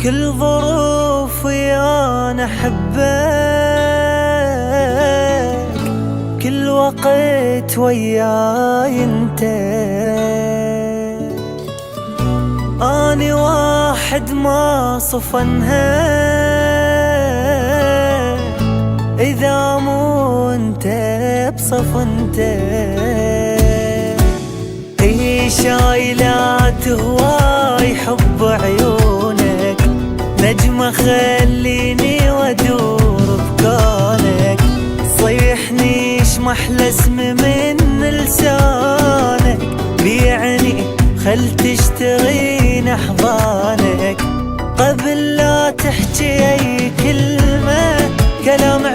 كل ظروفي أنا أحبك، كل وقت وياي انت. أني واحد ما صفنها إذا مو انت بصف انت. هي شايلات هواي حب عيونك، نجمة خليني وادور بكونك. صيحني محلى اسم من لسانك، بيعني خل تشترين احضانك. قبل لا تحكي اي كلمة كلام